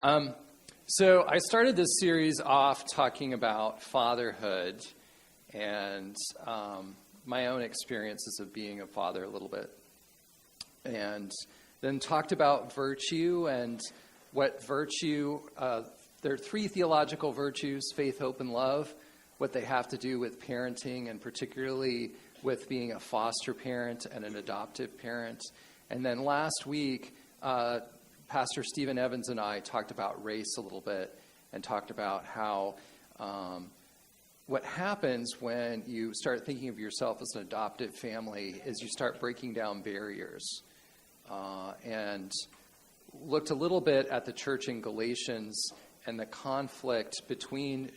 Um, so I started this series off talking about fatherhood and my own experiences of being a father a little bit. And then talked about virtue and what virtue, there are three theological virtues, faith, hope, and love, what they have to do with parenting and particularly with being a foster parent and an adoptive parent. And then last week, Pastor Stephen Evans and I talked about race a little bit and talked about how what happens when you start thinking of yourself as an adoptive family is you start breaking down barriers. And looked a little bit at the church in Galatians and the conflict between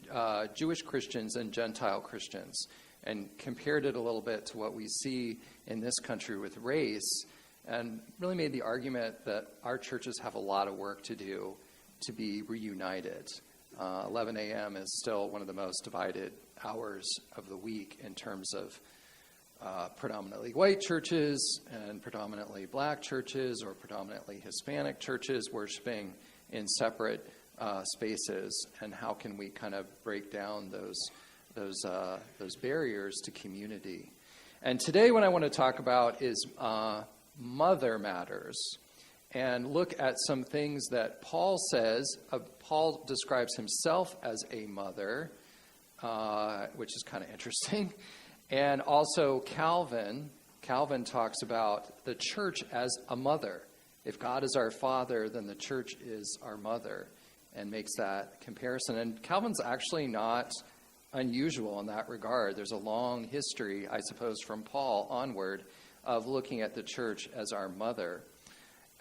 Jewish Christians and Gentile Christians, and compared it a little bit to what we see in this country with race, and really made the argument that our churches have a lot of work to do to be reunited. 11 a.m. is still one of the most divided hours of the week in terms of predominantly white churches and predominantly black churches or predominantly Hispanic churches worshiping in separate spaces, and how can we kind of break down those barriers to community. And today what I want to talk about is mother matters, and look at some things that Paul says. Paul describes himself as a mother, which is kind of interesting. And also Calvin talks about the church as a mother. If God is our father, then the church is our mother, and makes that comparison. And Calvin's actually not unusual in that regard. There's a long history, I suppose, from Paul onward of looking at the church as our mother.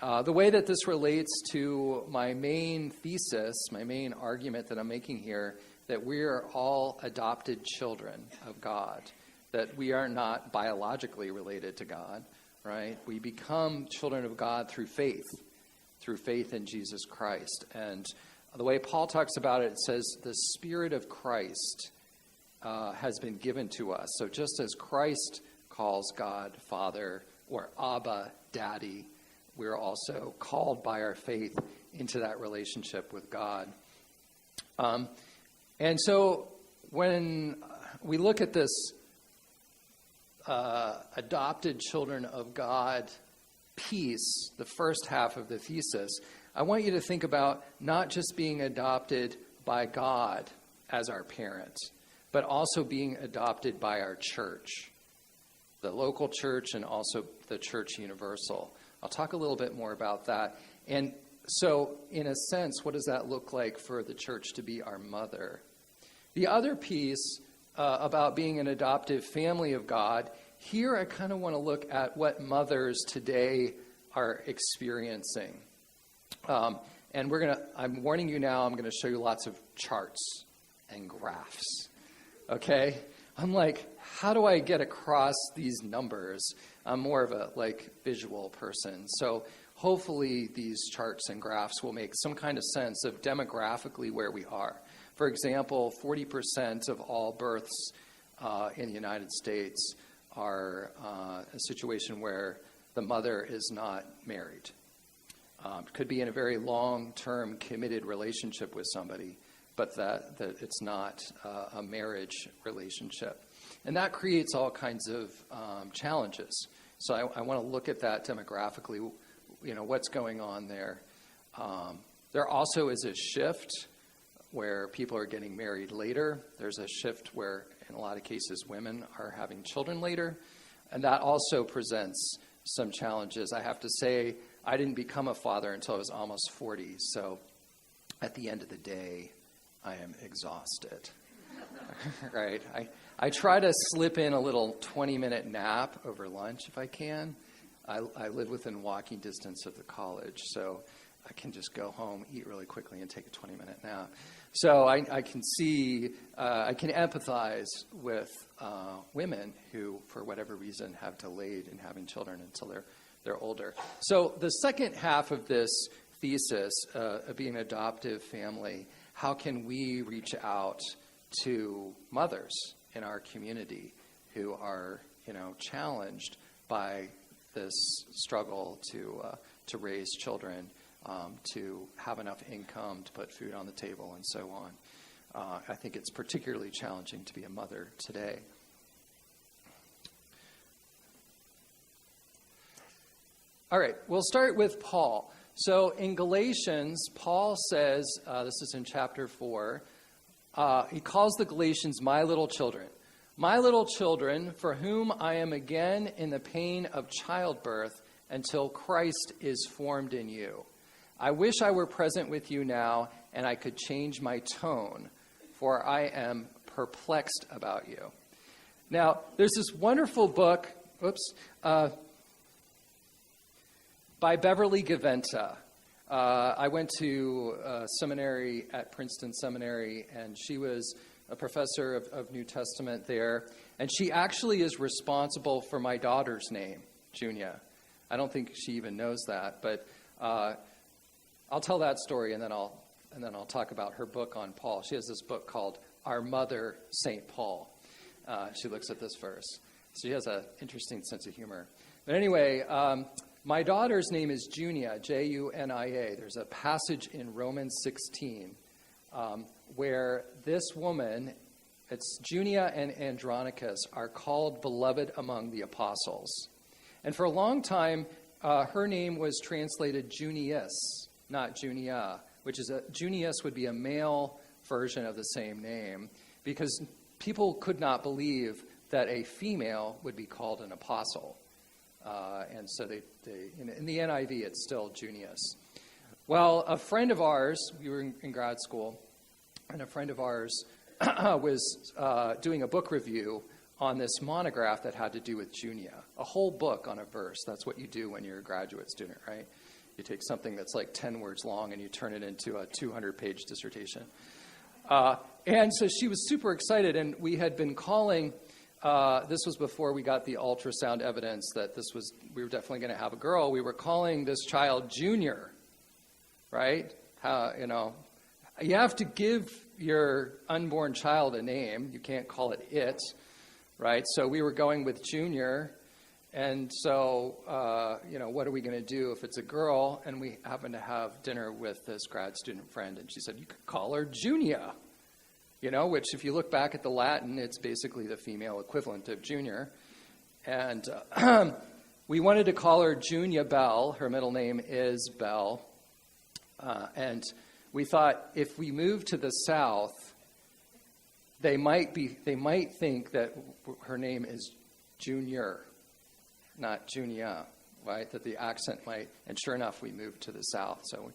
The way that this relates to my main thesis, my main argument that I'm making here, that we are all adopted children of God, that we are not biologically related to God, right? We become children of God through faith in Jesus Christ. And the way Paul talks about it, it says the Spirit of Christ has been given to us. So just as Christ calls God Father or Abba, Daddy, we're also called by our faith into that relationship with God. And so when we look at this adopted children of God piece, the first half of the thesis, I want you to think about not just being adopted by God as our parent, but also being adopted by our church, the local church and also the church universal. I'll talk a little bit more about that. And so, in a sense, what does that look like for the church to be our mother? The other piece about being an adoptive family of God, here I kind of want to look at what mothers today are experiencing. And I'm warning you now, I'm going to show you lots of charts and graphs. Okay? I'm like, how do I get across these numbers? I'm more of a visual person. So hopefully these charts and graphs will make some kind of sense of demographically where we are. For example, 40% of all births in the United States are a situation where the mother is not married. Could be in a very long-term committed relationship with somebody, but that it's not a marriage relationship. And that creates all kinds of challenges. So I want to look at that demographically, what's going on there. There also is a shift where people are getting married later. There's a shift where, in a lot of cases, women are having children later. And that also presents some challenges. I have to say, I didn't become a father until I was almost 40. So at the end of the day, I am exhausted. Right? I try to slip in a little 20-minute nap over lunch if I can. I live within walking distance of the college, so I can just go home, eat really quickly, and take a 20-minute nap. So I can see, I can empathize with women who, for whatever reason, have delayed in having children until they're older. So the second half of this thesis, of being an adoptive family, how can we reach out to mothers in our community who are, challenged by this struggle to raise children to have enough income to put food on the table and so on. I think it's particularly challenging to be a mother today. All right, we'll start with Paul. So in Galatians, Paul says, this is in chapter 4, he calls the Galatians my little children. My little children, for whom I am again in the pain of childbirth until Christ is formed in you. I wish I were present with you now and I could change my tone, for I am perplexed about you. Now, there's this wonderful book, by Beverly Gaventa. I went to seminary at Princeton Seminary, and she was a professor of New Testament there. And she actually is responsible for my daughter's name, Junia. I don't think she even knows that, but I'll tell that story, and then I'll talk about her book on Paul. She has this book called Our Mother, St. Paul. She looks at this verse. So she has an interesting sense of humor. But anyway, my daughter's name is Junia, Junia. There's a passage in Romans 16 where this woman, it's Junia and Andronicus, are called beloved among the apostles. And for a long time, her name was translated Junius, not Junia, Junius would be a male version of the same name, because people could not believe that a female would be called an apostle. And so they in the NIV, it's still Junius. Well, a friend of ours, we were in grad school, and a friend of ours was doing a book review on this monograph that had to do with Junia. A whole book on a verse. That's what you do when you're a graduate student, right? You take something that's like 10 words long and you turn it into a 200-page dissertation. And so she was super excited, and we had been calling... this was before we got the ultrasound evidence that we were definitely going to have a girl. We were calling this child Junior, right? You have to give your unborn child a name. You can't call it, right? So we were going with Junior. And so, what are we going to do if it's a girl? And we happened to have dinner with this grad student friend, and she said, you could call her Junia. Which if you look back at the Latin, it's basically the female equivalent of junior. And we wanted to call her Junia Bell. Her middle name is Bell. And we thought if we move to the South, they might think that her name is Junior, not Junia, right? That the accent might. And sure enough, we moved to the South. So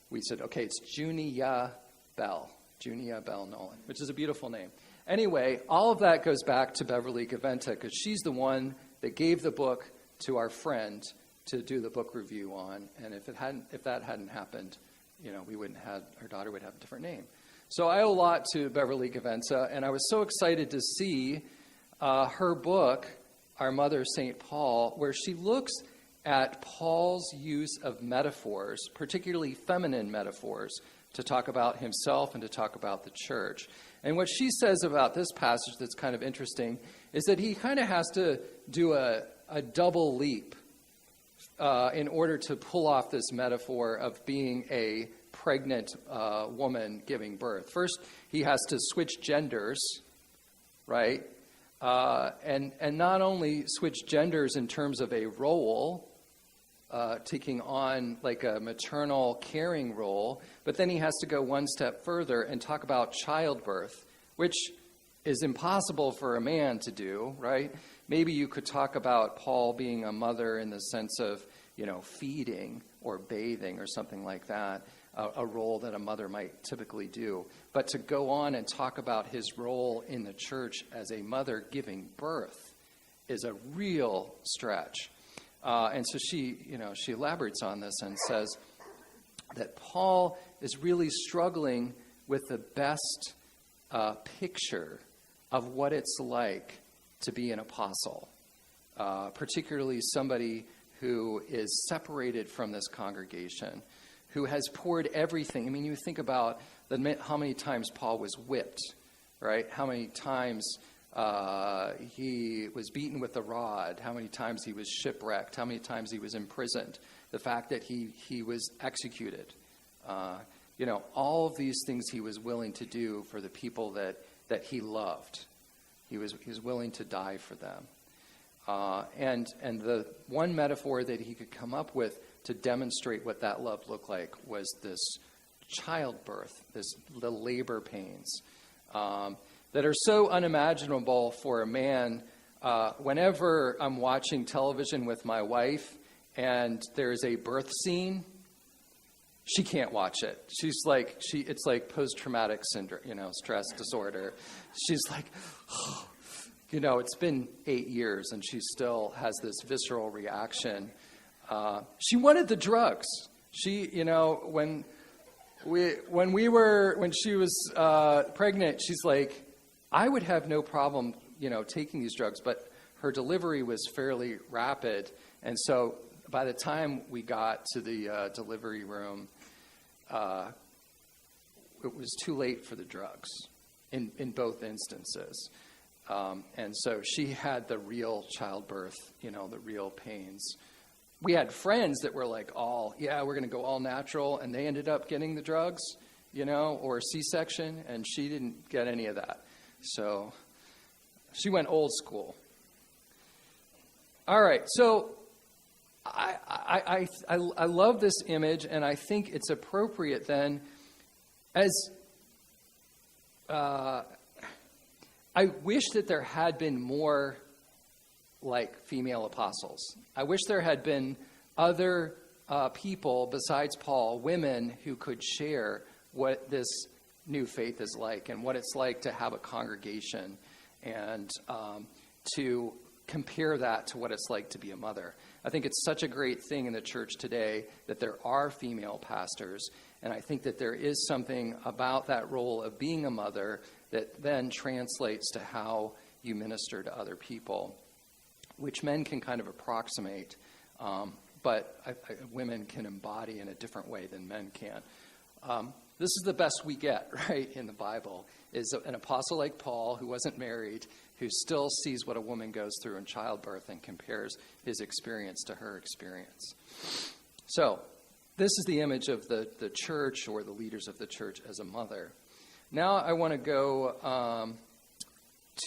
we said, okay, it's Junia Bell. Junia Bell Nolan, which is a beautiful name. Anyway, all of that goes back to Beverly Gaventa, because she's the one that gave the book to our friend to do the book review on. And if that hadn't happened, our daughter would have a different name. So I owe a lot to Beverly Gaventa, and I was so excited to see her book, Our Mother, St. Paul, where she looks at Paul's use of metaphors, particularly feminine metaphors, to talk about himself and to talk about the church. And what she says about this passage that's kind of interesting is that he kind of has to do a double leap in order to pull off this metaphor of being a pregnant woman giving birth. First, he has to switch genders, right? And not only switch genders in terms of a role, taking on like a maternal caring role, but then he has to go one step further and talk about childbirth, which is impossible for a man to do, right? Maybe you could talk about Paul being a mother in the sense of, feeding or bathing or something like that, a role that a mother might typically do. But to go on and talk about his role in the church as a mother giving birth is a real stretch. And so she elaborates on this and says that Paul is really struggling with the best picture of what it's like to be an apostle, particularly somebody who is separated from this congregation, who has poured everything. I mean, you think about how many times Paul was whipped, right? How many times he was beaten with a rod, how many times he was shipwrecked, how many times he was imprisoned. the fact that he was executed. All of these things he was willing to do for the people that he loved. He was willing to die for them. And the one metaphor that he could come up with to demonstrate what that love looked like was this childbirth, the labor pains that are so unimaginable for a man. Whenever I'm watching television with my wife and there's a birth scene, she can't watch it. It's like post-traumatic syndrome, stress disorder. She's like, it's been 8 years and she still has this visceral reaction. She wanted the drugs. She, when she was pregnant, she's like, I would have no problem, taking these drugs, but her delivery was fairly rapid. And so by the time we got to the delivery room, it was too late for the drugs in both instances. And so she had the real childbirth, the real pains. We had friends that were like we're going to go all natural, and they ended up getting the drugs, or C-section, and she didn't get any of that. So she went old school. All right, so I love this image, and I think it's appropriate then as I wish that there had been more like female apostles. I wish there had been other people besides Paul, women who could share what this new faith is like and what it's like to have a congregation and to compare that to what it's like to be a mother. I think it's such a great thing in the church today that there are female pastors, and I think that there is something about that role of being a mother that then translates to how you minister to other people, which men can kind of approximate, but women can embody in a different way than men can. This is the best we get, right, in the Bible, is an apostle like Paul, who wasn't married, who still sees what a woman goes through in childbirth and compares his experience to her experience. So this is the image of the church or the leaders of the church as a mother. Now I want to go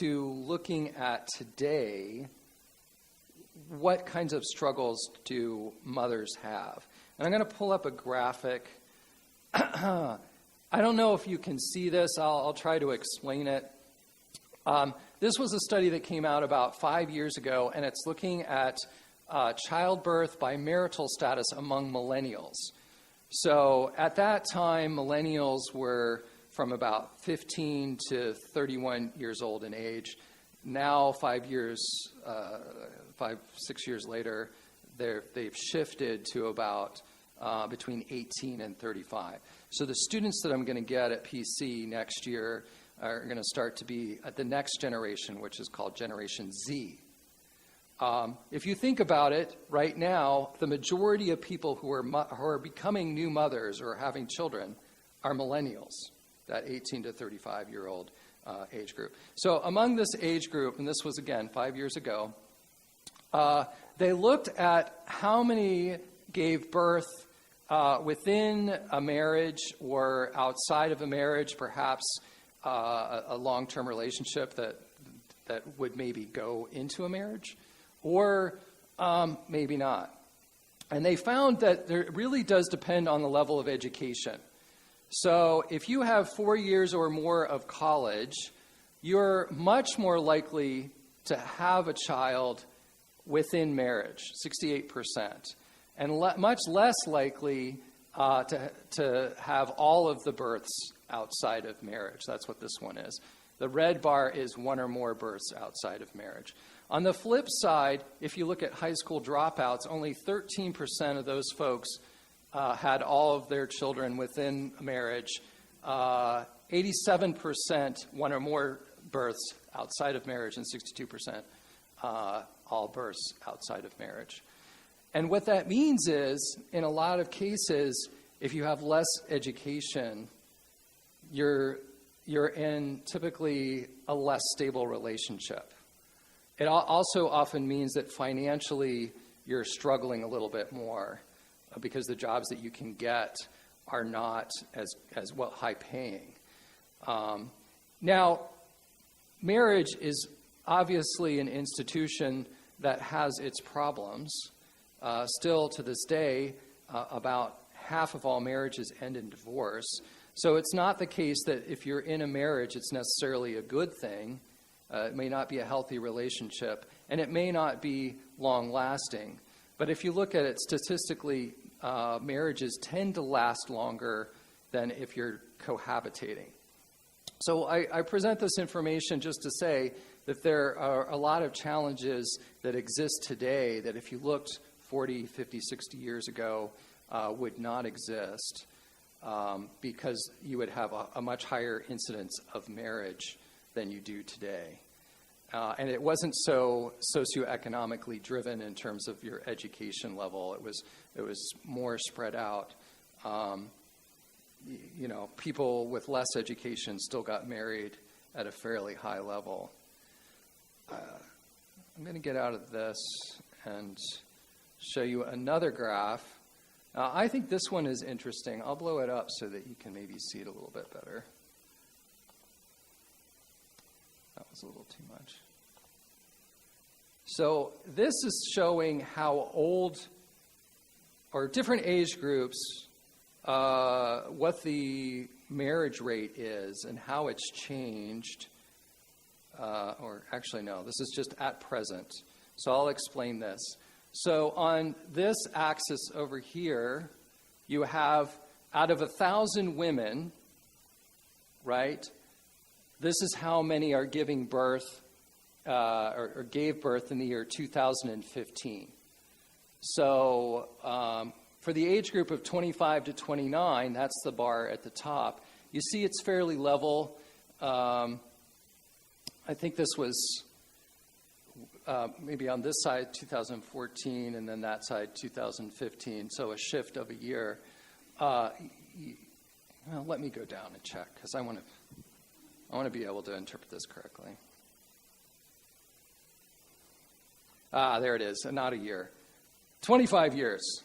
to looking at today, what kinds of struggles do mothers have? And I'm going to pull up a graphic. I don't know if you can see this. I'll try to explain it. This was a study that came out about 5 years ago, and it's looking at childbirth by marital status among millennials. So at that time, millennials were from about 15 to 31 years old in age. Now, 6 years later, they've shifted to about between 18 and 35. So the students that I'm going to get at PC next year are going to start to be at the next generation, which is called Generation Z. If you think about it, right now, the majority of people who are becoming new mothers or having children are millennials, that 18 to 35-year-old age group. So among this age group, and this was, again, 5 years ago, they looked at how many gave birth within a marriage or outside of a marriage, perhaps a long-term relationship that would maybe go into a marriage, or maybe not. And they found that it really does depend on the level of education. So if you have 4 years or more of college, you're much more likely to have a child within marriage, 68%, and much less likely to have all of the births outside of marriage. That's what this one is. The red bar is one or more births outside of marriage. On the flip side, if you look at high school dropouts, only 13% of those folks had all of their children within marriage. 87% one or more births outside of marriage, and 62% all births outside of marriage. And what that means is, in a lot of cases, if you have less education, you're in typically a less stable relationship. It also often means that financially you're struggling a little bit more. because the jobs that you can get are not as well high paying. Now, marriage is obviously an institution that has its problems. Still to this day, about half of all marriages end in divorce. So it's not the case that if you're in a marriage, it's necessarily a good thing. It may not be a healthy relationship, and it may not be long-lasting. But if you look at it statistically, marriages tend to last longer than if you're cohabitating. So I present this information just to say that there are a lot of challenges that exist today that if you looked 40, 50, 60 years ago would not exist because you would have a much higher incidence of marriage than you do today. And it wasn't so socioeconomically driven in terms of your education level. It was more spread out. People with less education still got married at a fairly high level. I'm going to get out of this and show you another graph. I think this one is interesting. I'll blow it up so that you can maybe see it a little bit better. That was a little too much. So this is showing how old or different age groups, what the marriage rate is and how it's changed. Or actually, no, this is just at present. So I'll explain this. So on this axis over here, you have out of 1,000 women, right? This is how many are giving birth or gave birth in the year 2015. So for the age group of 25 to 29, that's the bar at the top. You see it's fairly level. I think this was maybe on this side 2014 and then that side 2015, so a shift of a year. Well, let me go down and check because I want to be able to interpret this correctly. There it is, not a year. 25 years.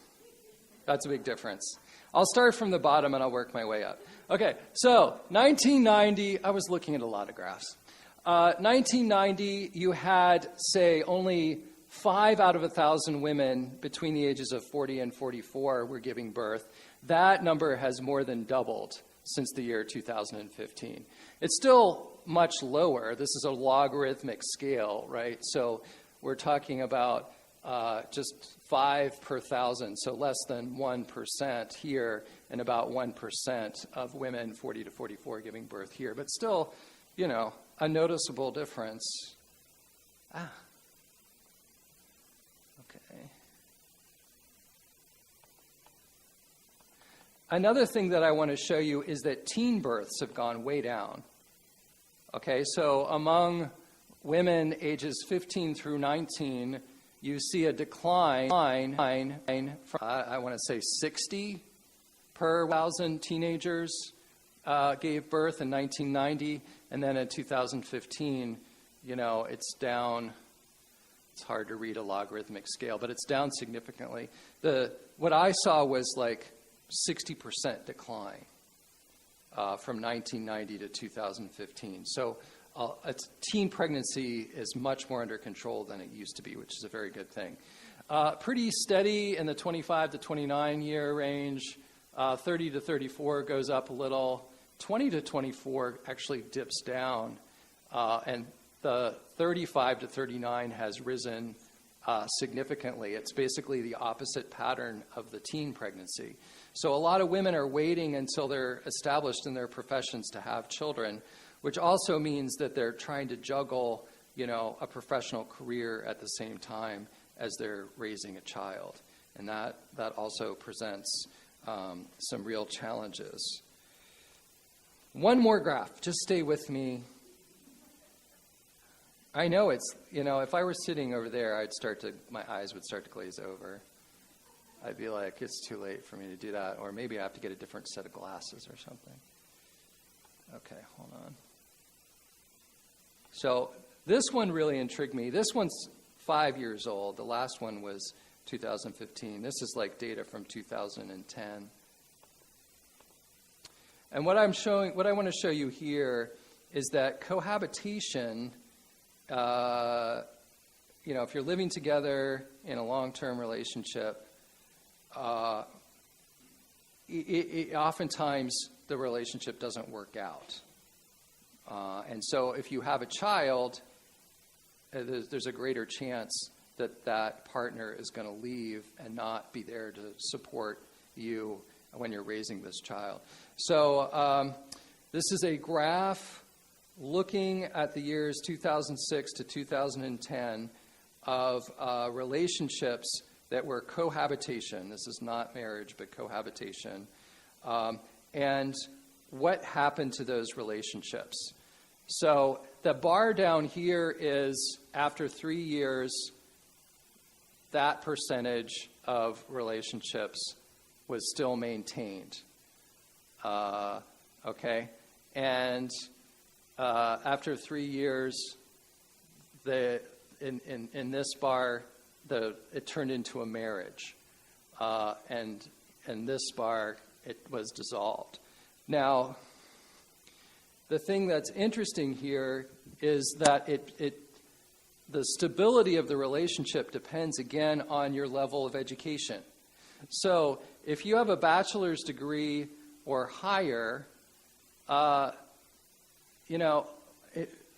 That's a big difference. I'll start from the bottom and I'll work my way up. Okay, so 1990, I was looking at a lot of graphs. 1990, you had, say, only 5 out of 1,000 women between the ages of 40 and 44 were giving birth. That number has more than doubled since the year 2015. It's still much lower. This is a logarithmic scale, right? So we're talking about just 5 per 1,000, so less than 1% here, and about 1% of women 40 to 44 giving birth here. But still, a noticeable difference. Okay. Another thing that I want to show you is that teen births have gone way down. Okay, so among women ages 15 through 19, you see a decline from, I want to say 60 per 1,000 teenagers gave birth in 1990, and then in 2015, it's down. It's hard to read a logarithmic scale, but it's down significantly. What I saw was like 60% decline from 1990 to 2015. So teen pregnancy is much more under control than it used to be, which is a very good thing. Pretty steady in the 25 to 29 year range. 30 to 34 goes up a little. 20 to 24 actually dips down. And the 35 to 39 has risen significantly. It's basically the opposite pattern of the teen pregnancy. So a lot of women are waiting until they're established in their professions to have children, which also means that they're trying to juggle, a professional career at the same time as they're raising a child. And that also presents some real challenges. One more graph. Just stay with me. I know it's, if I were sitting over there, my eyes would start to glaze over. I'd be like, it's too late for me to do that, or maybe I have to get a different set of glasses or something. Okay, hold on. So this one really intrigued me. This one's 5 years old. The last one was 2015. This is like data from 2010. And what I want to show you here is that cohabitation, if you're living together in a long-term relationship, oftentimes the relationship doesn't work out. And so if you have a child, there's a greater chance that that partner is going to leave and not be there to support you when you're raising this child. So this is a graph looking at the years 2006 to 2010 of relationships that were cohabitation. This is not marriage, but cohabitation. And what happened to those relationships? So the bar down here is after 3 years, that percentage of relationships was still maintained. Okay? And after 3 years, in this bar, it turned into a marriage. And in this bar, it was dissolved. Now, the thing that's interesting here is that the stability of the relationship depends, again, on your level of education. So if you have a bachelor's degree or higher, a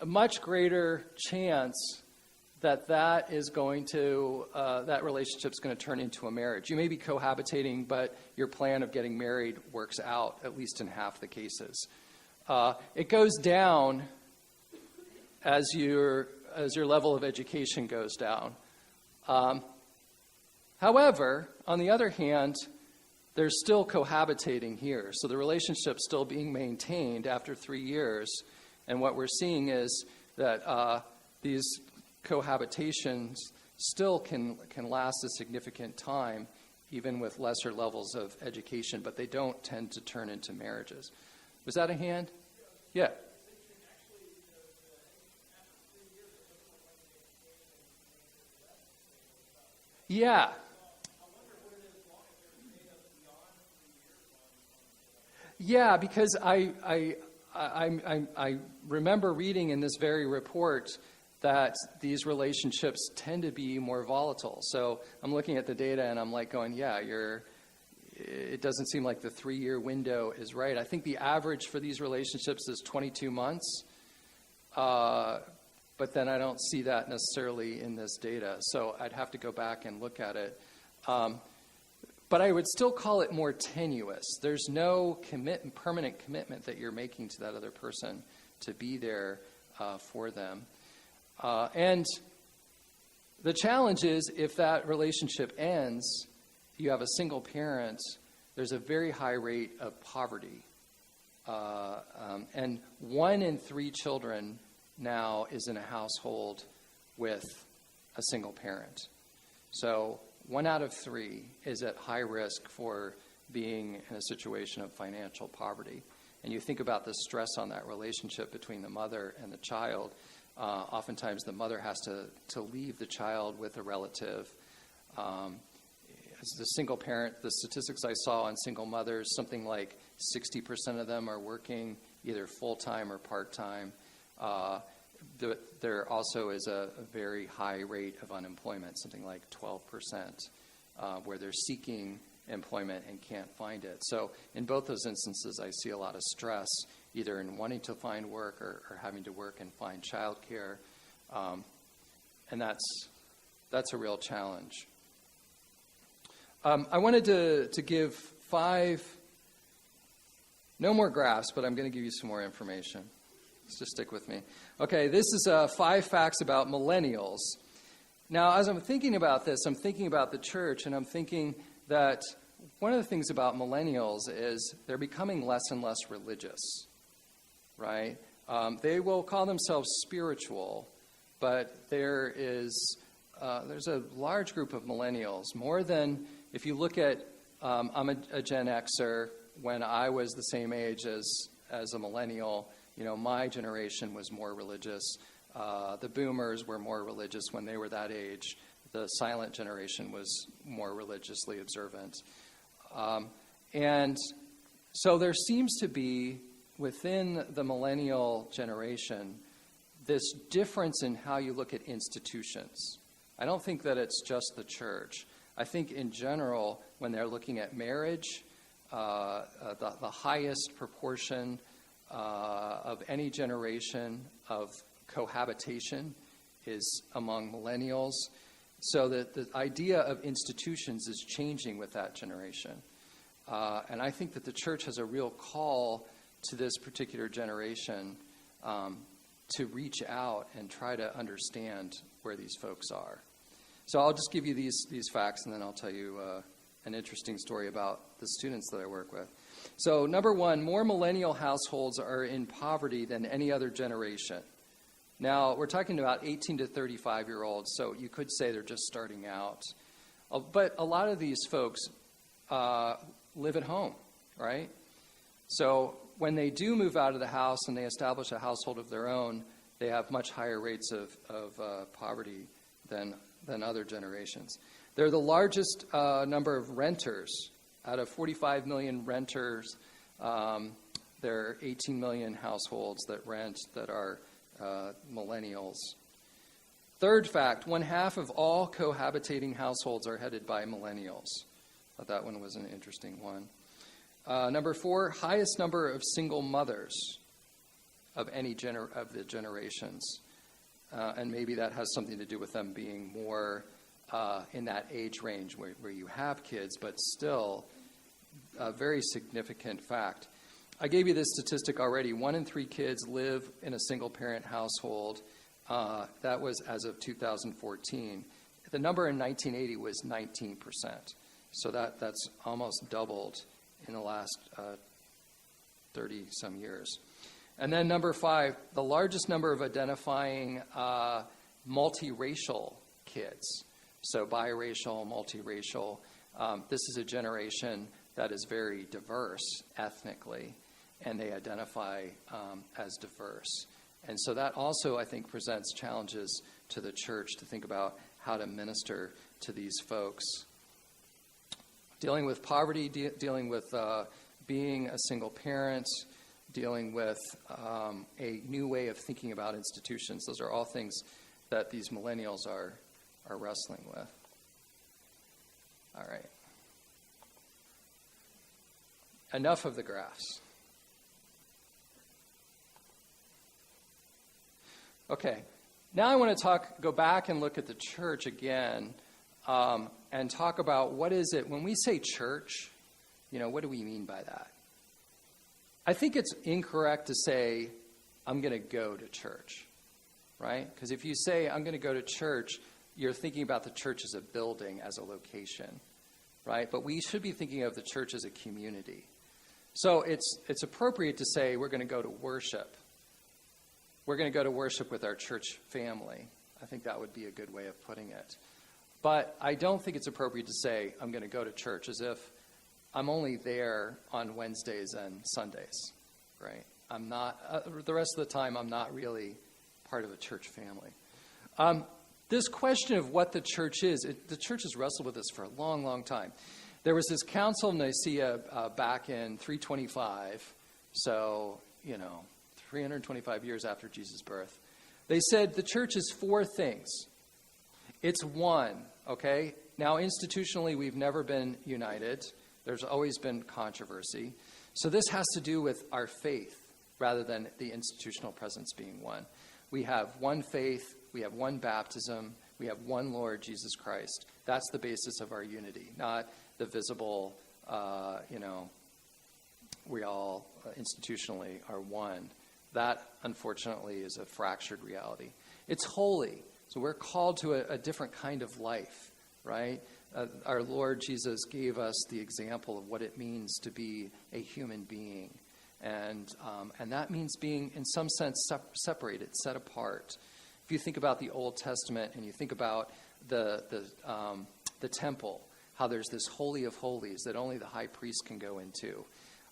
much greater chance that is going to, that relationship's going to turn into a marriage. You may be cohabitating, but your plan of getting married works out, at least in half the cases. It goes down as your level of education goes down. However, on the other hand, there's still cohabitating here. So the relationship's still being maintained after 3 years. And what we're seeing is that these cohabitations still can last a significant time, even with lesser levels of education, but they don't tend to turn into marriages. Was that a hand? Yeah. Yeah. Yeah, because I remember reading in this very report that these relationships tend to be more volatile. So I'm looking at the data and I'm like going, yeah, it doesn't seem like the 3-year window is right. I think the average for these relationships is 22 months. But then I don't see that necessarily in this data. So I'd have to go back and look at it. But I would still call it more tenuous. There's no permanent commitment that you're making to that other person to be there for them. And the challenge is if that relationship ends, you have a single parent, there's a very high rate of poverty. And 1 in 3 children now is in a household with a single parent. So 1 out of 3 is at high risk for being in a situation of financial poverty. And you think about the stress on that relationship between the mother and the child. Oftentimes the mother has to leave the child with a relative. As a single parent, the statistics I saw on single mothers, something like 60% of them are working either full-time or part-time. There also is a very high rate of unemployment, something like 12%, where they're seeking employment and can't find it. So in both those instances, I see a lot of stress, either in wanting to find work or having to work and find childcare. And that's a real challenge. I wanted to give 5, no more graphs, but I'm going to give you some more information. Let's just stick with me. Okay, this is 5 facts about millennials. Now, as I'm thinking about this, I'm thinking about the church, and I'm thinking that one of the things about millennials is they're becoming less and less religious, right? They will call themselves spiritual, but there's a large group of millennials, more than, if you look at, I'm a Gen Xer. When I was the same age as a millennial, my generation was more religious. The boomers were more religious when they were that age. The silent generation was more religiously observant. And so there seems to be, within the millennial generation, this difference in how you look at institutions. I don't think that it's just the church. I think in general, when they're looking at marriage, the highest proportion of any generation of cohabitation is among millennials. So that the idea of institutions is changing with that generation. And I think that the church has a real call to this particular generation to reach out and try to understand where these folks are. So I'll just give you these facts, and then I'll tell you an interesting story about the students that I work with. So number one, more millennial households are in poverty than any other generation. Now, we're talking about 18 to 35-year-olds, so you could say they're just starting out. But a lot of these folks live at home, right? So when they do move out of the house and they establish a household of their own, they have much higher rates of poverty than other generations. They're the largest number of renters. Out of 45 million renters, there are 18 million households that rent that are millennials. Third fact, 1/2 of all cohabitating households are headed by millennials. I thought that one was an interesting one. Number 4, highest number of single mothers of any of the generations. And maybe that has something to do with them being more in that age range where you have kids, but still a very significant fact. I gave you this statistic already. 1 in 3 kids live in a single-parent household. That was as of 2014. The number in 1980 was 19%. So that's almost doubled in the last 30-some years. And then number 5, the largest number of identifying multiracial kids. So biracial, multiracial. This is a generation that is very diverse ethnically, and they identify as diverse. And so that also, I think, presents challenges to the church to think about how to minister to these folks. Dealing with poverty, dealing with being a single parent, dealing with a new way of thinking about institutions. Those are all things that these millennials are wrestling with. All right. Enough of the graphs. Okay. Now I want to go back and look at the church again and talk about what is it, when we say church, what do we mean by that? I think it's incorrect to say, I'm going to go to church, right? Because if you say, I'm going to go to church, you're thinking about the church as a building, as a location, right? But we should be thinking of the church as a community. So it's appropriate to say we're going to go to worship. We're going to go to worship with our church family. I think that would be a good way of putting it. But I don't think it's appropriate to say I'm going to go to church as if I'm only there on Wednesdays and Sundays, right? I'm not, the rest of the time, I'm not really part of a church family. This question of what the church is, the church has wrestled with this for a long, long time. There was this Council of Nicaea back in 325, so, 325 years after Jesus' birth. They said the church is 4 things. It's one, okay? Now, institutionally, we've never been united. There's always been controversy. So this has to do with our faith rather than the institutional presence being one. We have one faith, we have one baptism, we have one Lord, Jesus Christ. That's the basis of our unity, not the visible, we all institutionally are one. That, unfortunately, is a fractured reality. It's holy, so we're called to a different kind of life, right? Our Lord Jesus gave us the example of what it means to be a human being. And that means being, in some sense, separated, set apart. If you think about the Old Testament and you think about the temple, how there's this holy of holies that only the high priest can go into.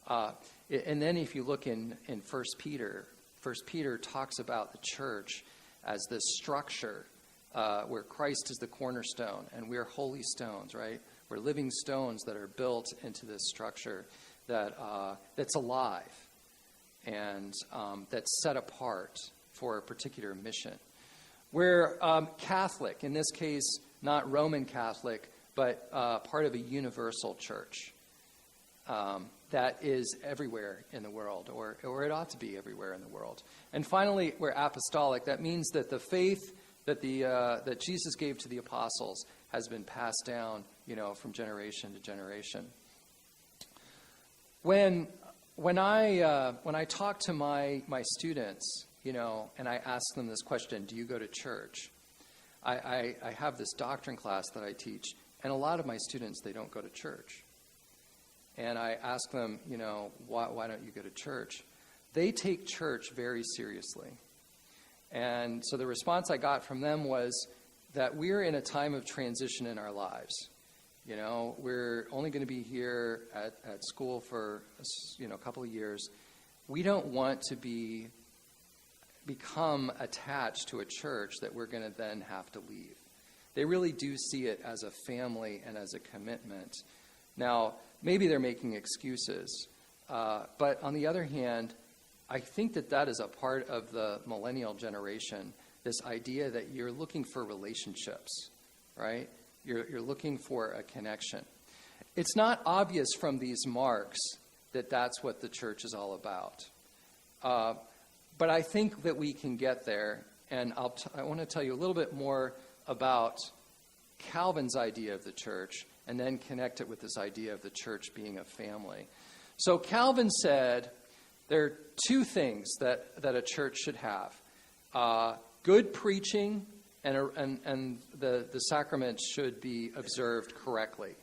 And then if you look in 1 Peter talks about the church as this structure where Christ is the cornerstone, and we're holy stones, right? We're living stones that are built into this structure that's alive and that's set apart for a particular mission. We're Catholic, in this case, not Roman Catholic, but part of a universal church that is everywhere in the world, or it ought to be everywhere in the world. And finally, we're apostolic. That means that the faith that Jesus gave to the apostles has been passed down, from generation to generation. When I talk to my students, and I ask them this question, do you go to church? I have this doctrine class that I teach, and a lot of my students, they don't go to church. And I ask them, why don't you go to church? They take church very seriously. And so the response I got from them was that we're in a time of transition in our lives. We're only going to be here at school for a couple of years. We don't want to become attached to a church that we're going to then have to leave. They really do see it as a family and as a commitment. Now, maybe they're making excuses, but on the other hand, I think that is a part of the millennial generation, this idea that you're looking for relationships, right? You're looking for a connection. It's not obvious from these marks that that's what the church is all about. But I think that we can get there, and I want to tell you a little bit more about Calvin's idea of the church, and then connect it with this idea of the church being a family. So Calvin said there are two things that a church should have. Good preaching, and the sacraments should be observed correctly.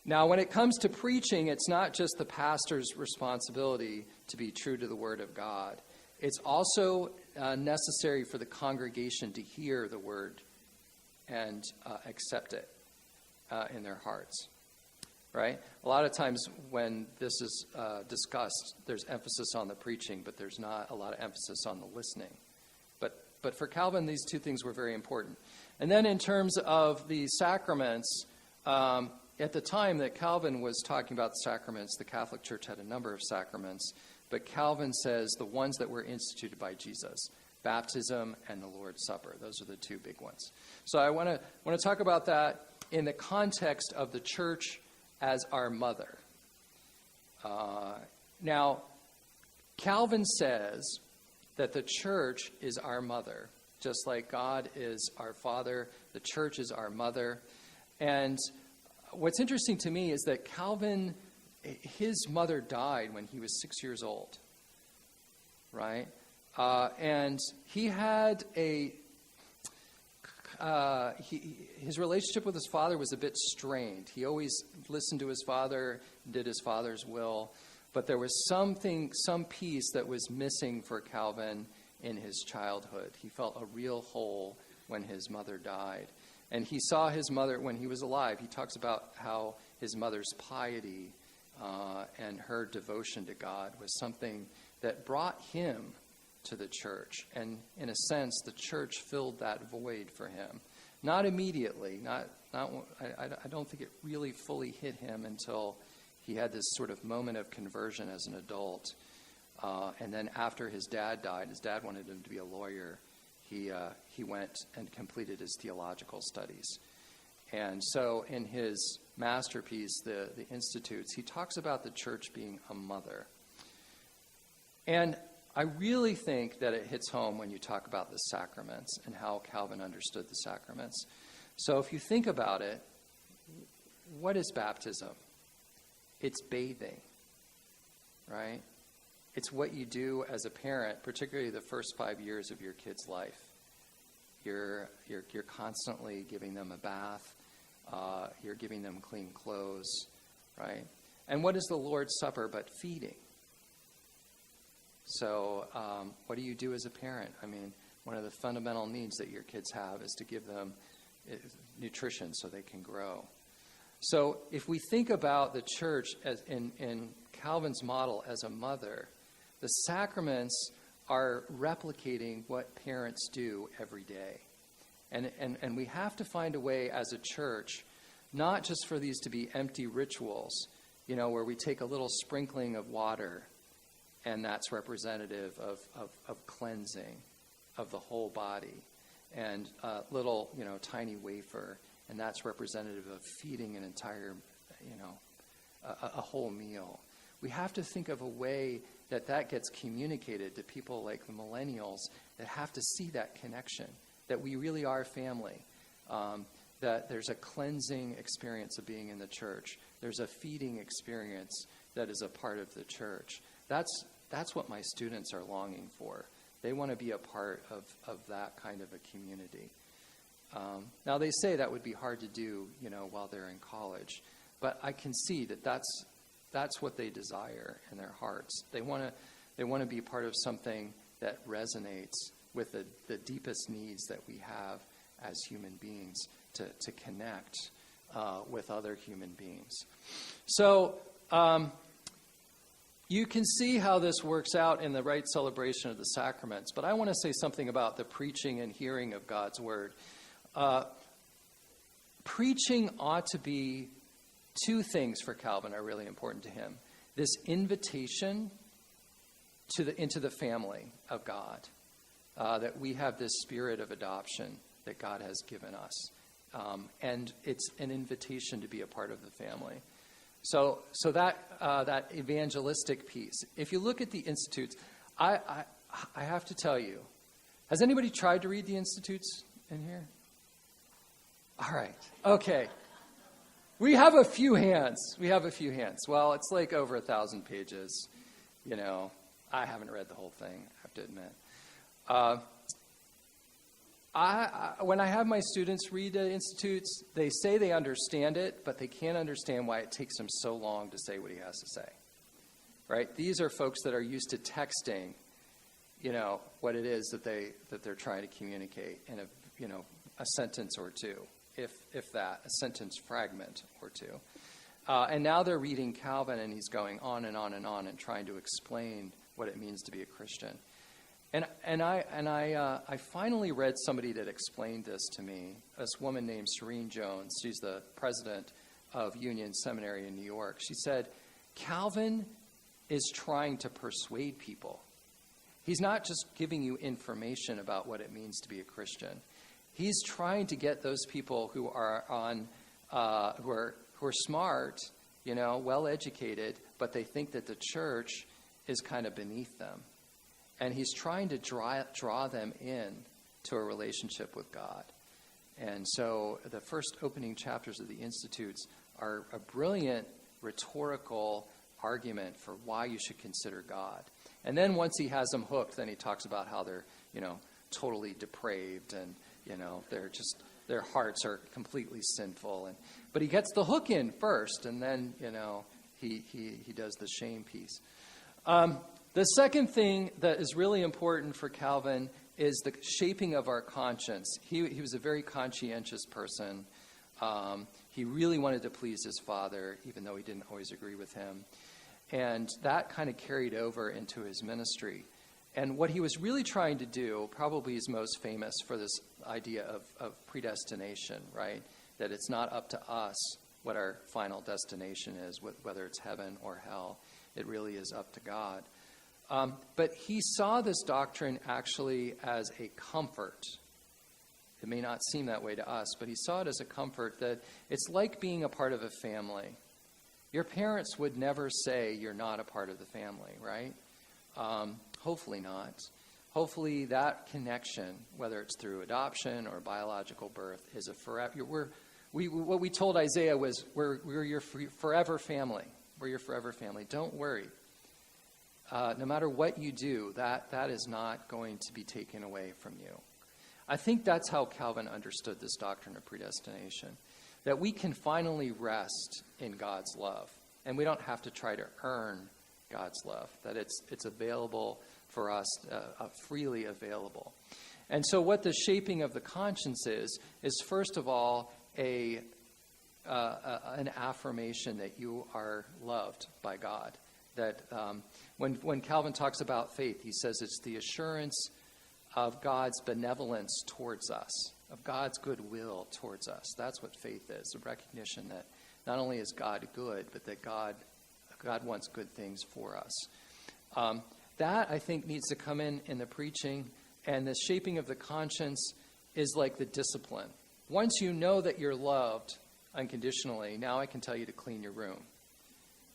Now, when it comes to preaching, it's not just the pastor's responsibility to be true to the Word of God. It's also necessary for the congregation to hear the Word and accept it in their hearts, right? A lot of times when this is discussed, there's emphasis on the preaching, but there's not a lot of emphasis on the listening. But for Calvin, these two things were very important. And then in terms of the sacraments, at the time that Calvin was talking about the sacraments, the Catholic Church had a number of sacraments, but Calvin says the ones that were instituted by Jesus, baptism and the Lord's Supper. Those are the two big ones. So I want to talk about that in the context of the church as our mother. Now, Calvin says that the church is our mother, just like God is our father. The church is our mother. And what's interesting to me is that Calvin, his mother died when he was 6 years old, right? And he had his relationship with his father was a bit strained. He always listened to his father, did his father's will, but there was some piece that was missing for Calvin in his childhood. He felt a real hole when his mother died. And he saw his mother when he was alive. He talks about how his mother's piety and her devotion to God was something that brought him to the church. And in a sense, the church filled that void for him. Not immediately. I don't think it really fully hit him until he had this sort of moment of conversion as an adult. And then after his dad died, his dad wanted him to be a lawyer. He went and completed his theological studies. And so in his masterpiece, the Institutes, he talks about the church being a mother. And I really think that it hits home when you talk about the sacraments and how Calvin understood the sacraments. So if you think about it, what is baptism? It's bathing, right? It's what you do as a parent, particularly the first 5 years of your kid's life. You're constantly giving them a bath. You're giving them clean clothes, right? And what is the Lord's Supper but feeding? So what do you do as a parent? I mean, one of the fundamental needs that your kids have is to give them nutrition so they can grow. So if we think about the church as in Calvin's model as a mother, the sacraments are replicating what parents do every day. And we have to find a way as a church, not just for these to be empty rituals, where we take a little sprinkling of water, and that's representative of cleansing of the whole body, and a little, tiny wafer, and that's representative of feeding an entire, a whole meal. We have to think of a way that gets communicated to people like the Millennials that have to see that connection, that we really are family, that there's a cleansing experience of being in the church. There's a feeding experience that is a part of the church. That's what my students are longing for. They want to be a part of that kind of a community. Now, they say that would be hard to do, while they're in college. But I can see that that's what they desire in their hearts. They want to be part of something that resonates with the deepest needs that we have as human beings to connect with other human beings. So you can see how this works out in the right celebration of the sacraments. But I want to say something about the preaching and hearing of God's word. Preaching ought to be two things for Calvin are really important to him. This invitation into the family of God, that we have this spirit of adoption that God has given us. And it's an invitation to be a part of the family. So that evangelistic piece. If you look at the Institutes, I have to tell you, has anybody tried to read the Institutes in here? All right. Okay. We have a few hands. Well, it's like over 1,000 pages. I haven't read the whole thing, I have to admit. When I have my students read the Institutes, they say they understand it, but they can't understand why it takes him so long to say what he has to say. Right? These are folks that are used to texting, what it is that they're trying to communicate in a sentence or two. If that, a sentence fragment or two. And now they're reading Calvin, and he's going on and on and on and trying to explain what it means to be a Christian. And I finally read somebody that explained this to me, this woman named Serene Jones. She's the president of Union Seminary in New York. She said, Calvin is trying to persuade people. He's not just giving you information about what it means to be a Christian. He's trying to get those people who are who are smart, well educated, but they think that the church is kind of beneath them, and he's trying to draw them in to a relationship with God. And so the first opening chapters of the Institutes are a brilliant rhetorical argument for why you should consider God. And then once he has them hooked, then he talks about how they're totally depraved and their hearts are completely sinful. But he gets the hook in first, and then, he does the shame piece. The second thing that is really important for Calvin is the shaping of our conscience. He was a very conscientious person. He really wanted to please his father, even though he didn't always agree with him. And that kind of carried over into his ministry. And what he was really trying to do, probably is most famous for this idea of predestination, right? That it's not up to us what our final destination is, whether it's heaven or hell. It really is up to God. But he saw this doctrine actually as a comfort. It may not seem that way to us, but he saw it as a comfort that it's like being a part of a family. Your parents would never say you're not a part of the family, right? Hopefully not. Hopefully that connection, whether it's through adoption or biological birth, is a forever. What we told Isaiah was, we're your forever family. We're your forever family. Don't worry. No matter what you do, that is not going to be taken away from you. I think that's how Calvin understood this doctrine of predestination, that we can finally rest in God's love, and we don't have to try to earn God's love, that it's available for us, freely available. And so what the shaping of the conscience is first of all an affirmation that you are loved by God. That when Calvin talks about faith, he says it's the assurance of God's benevolence towards us. of God's goodwill towards us. That's what faith is, a recognition that not only is God good, but that God wants good things for us. That, I think, needs to come in the preaching, and the shaping of the conscience is like the discipline. Once you know that you're loved unconditionally, now I can tell you to clean your room,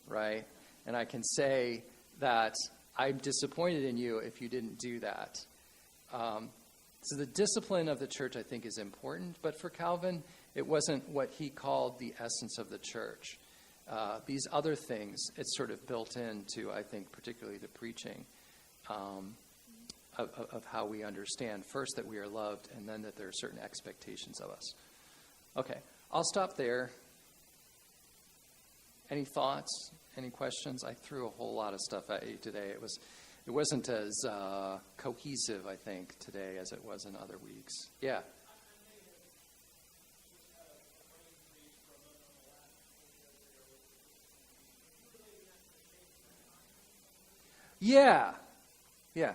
right? And I can say that I'm disappointed in you if you didn't do that. So the discipline of the church, I think, is important. But for Calvin, it wasn't what he called the essence of the church. These other things, it's sort of built into, I think, particularly the preaching of how we understand, first, that we are loved, and then that there are certain expectations of us. Okay, I'll stop there. Any thoughts? Any questions? I threw a whole lot of stuff at you today. It wasn't as cohesive, I think, today as it was in other weeks. Yeah. Yeah. Yeah.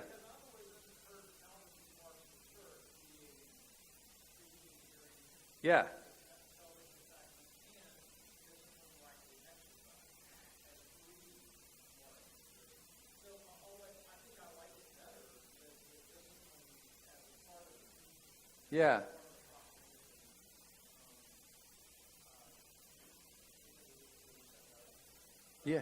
Yeah. Yeah. Yeah.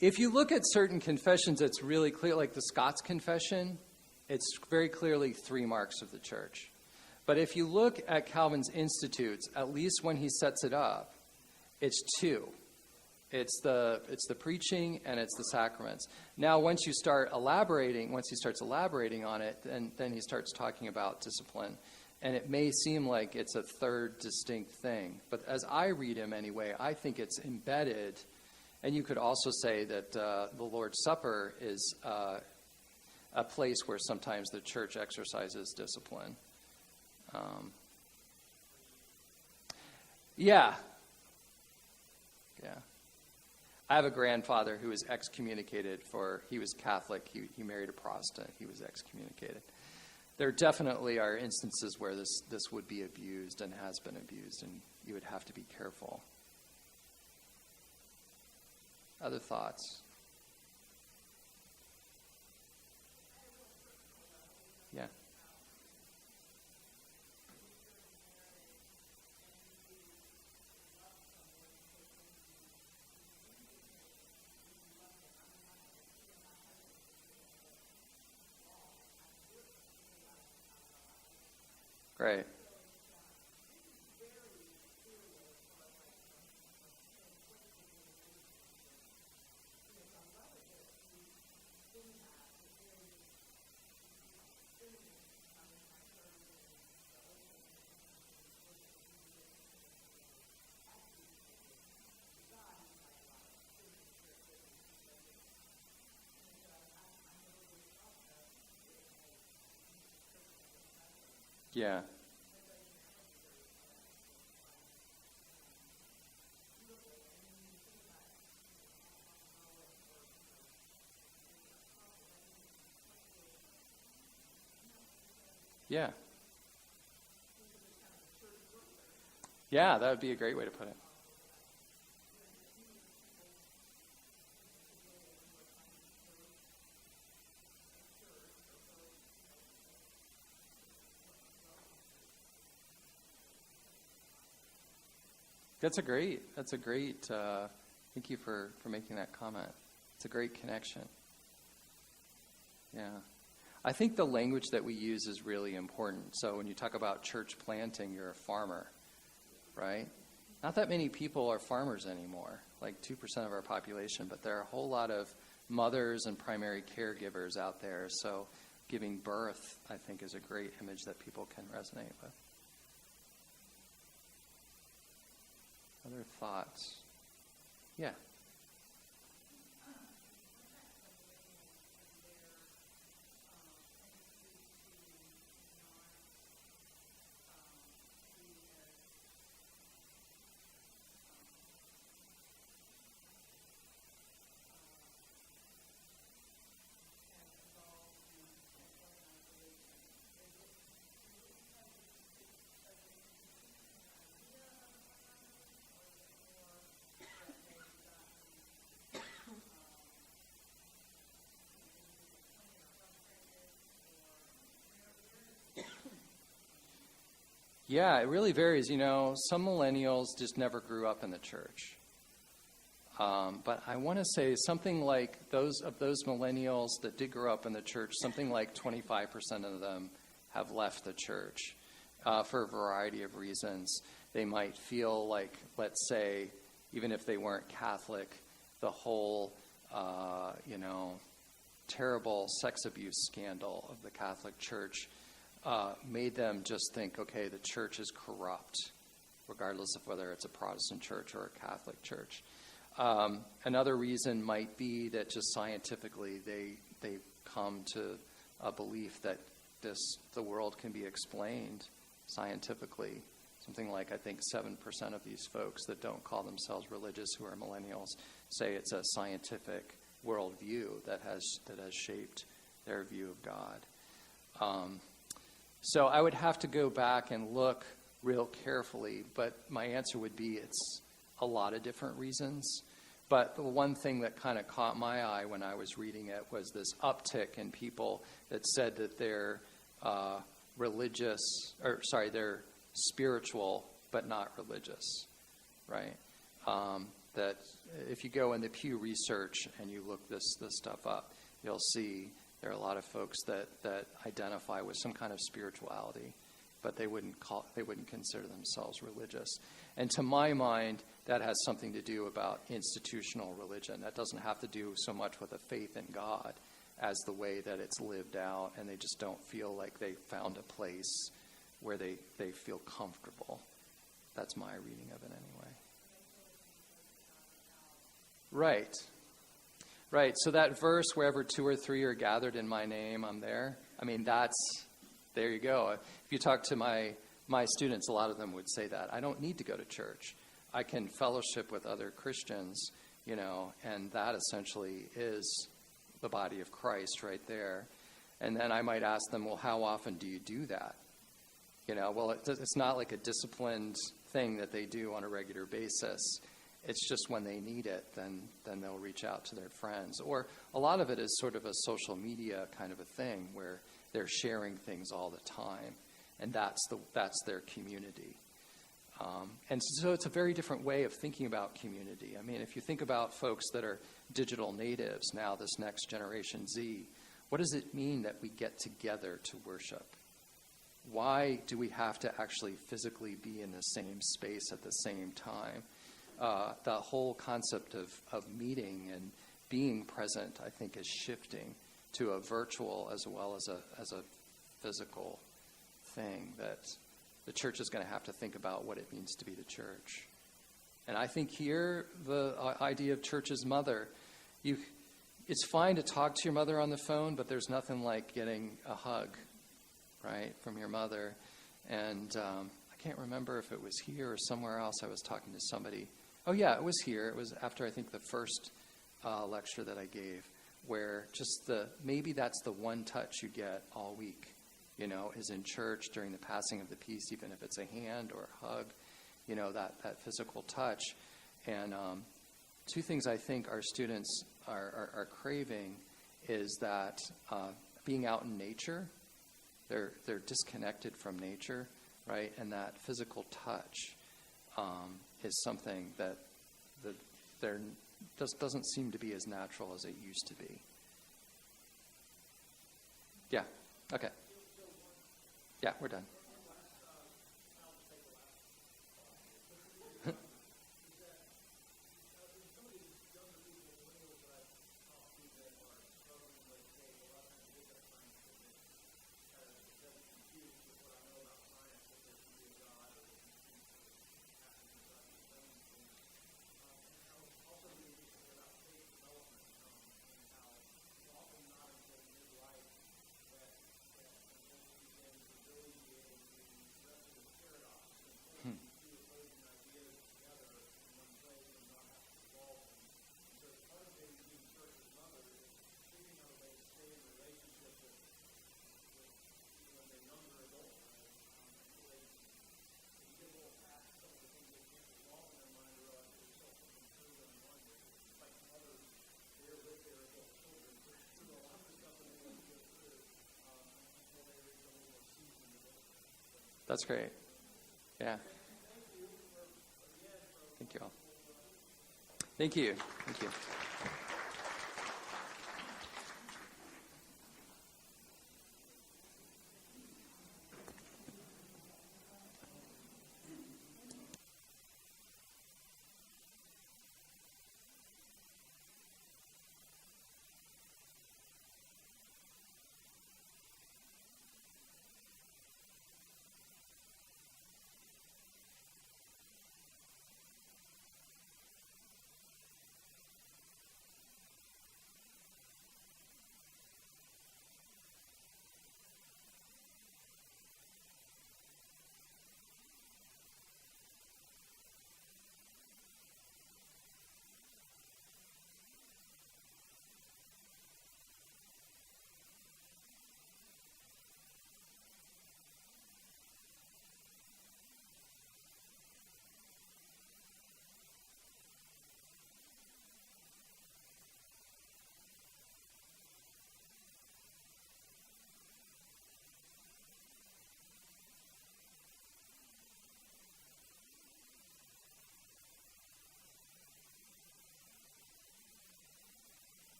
If you look at certain confessions, it's really clear, like the Scots Confession, it's very clearly 3 marks of the church. But if you look at Calvin's Institutes, at least when he sets it up, it's 2. It's the preaching and it's the sacraments. Now, once he starts elaborating on it, then he starts talking about discipline. And it may seem like it's a third distinct thing. But as I read him anyway, I think it's embedded. And you could also say that the Lord's Supper is a place where sometimes the church exercises discipline. Yeah. I have a grandfather who was excommunicated he was Catholic. He married a Protestant. He was excommunicated. There definitely are instances where this would be abused and has been abused, and you would have to be careful. Other thoughts? Yeah. Great. Yeah. Yeah. Yeah, that would be a great way to put it. That's a great, thank you for making that comment. It's a great connection. Yeah. I think the language that we use is really important. So when you talk about church planting, you're a farmer, right? Not that many people are farmers anymore, like 2% of our population, but there are a whole lot of mothers and primary caregivers out there. So giving birth, I think, is a great image that people can resonate with. Other thoughts? Yeah. Yeah, it really varies. Some millennials just never grew up in the church. But I want to say something like those millennials that did grow up in the church, something like 25% of them have left the church for a variety of reasons. They might feel like, let's say, even if they weren't Catholic, the whole, terrible sex abuse scandal of the Catholic Church made them just think, okay, the church is corrupt, regardless of whether it's a Protestant church or a Catholic church. Another reason might be that just scientifically they come to a belief that the world can be explained scientifically. Something like, I think, 7% of these folks that don't call themselves religious who are millennials say it's a scientific worldview that has shaped their view of God. So I would have to go back and look real carefully, but my answer would be it's a lot of different reasons. But the one thing that kind of caught my eye when I was reading it was this uptick in people that said that they're they're spiritual but not religious, right? That if you go into Pew Research and you look this stuff up, you'll see there are a lot of folks that identify with some kind of spirituality, but they wouldn't consider themselves religious. And to my mind, that has something to do about institutional religion. That doesn't have to do so much with a faith in God as the way that it's lived out, and they just don't feel like they found a place where they feel comfortable. That's my reading of it anyway. Right. So that verse, wherever 2 or 3 are gathered in my name, I'm there. I mean, there you go. If you talk to my students, a lot of them would say that. I don't need to go to church. I can fellowship with other Christians, and that essentially is the body of Christ right there. And then I might ask them, well, how often do you do that? Well, it's not like a disciplined thing that they do on a regular basis. It's just when they need it, then they'll reach out to their friends. Or a lot of it is sort of a social media kind of a thing where they're sharing things all the time, and that's their community. And so it's a very different way of thinking about community. I mean, if you think about folks that are digital natives now, this next generation Z, what does it mean that we get together to worship? Why do we have to actually physically be in the same space at the same time? The whole concept of meeting and being present, I think, is shifting to a virtual as well as a physical thing that the church is going to have to think about what it means to be the church. And I think here the idea of church as mother, it's fine to talk to your mother on the phone, but there's nothing like getting a hug, right, from your mother. And I can't remember if it was here or somewhere else. I was talking to somebody. Oh, yeah, it was here. It was after, I think, the first lecture that I gave, where just maybe that's the one touch you get all week, is in church during the passing of the peace, even if it's a hand or a hug, that physical touch. And 2 things I think our students are craving is that being out in nature, they're disconnected from nature, right? And that physical touch is something that just doesn't seem to be as natural as it used to be. Yeah. Okay. Yeah, we're done. That's great. Yeah. Thank you all. Thank you. Thank you.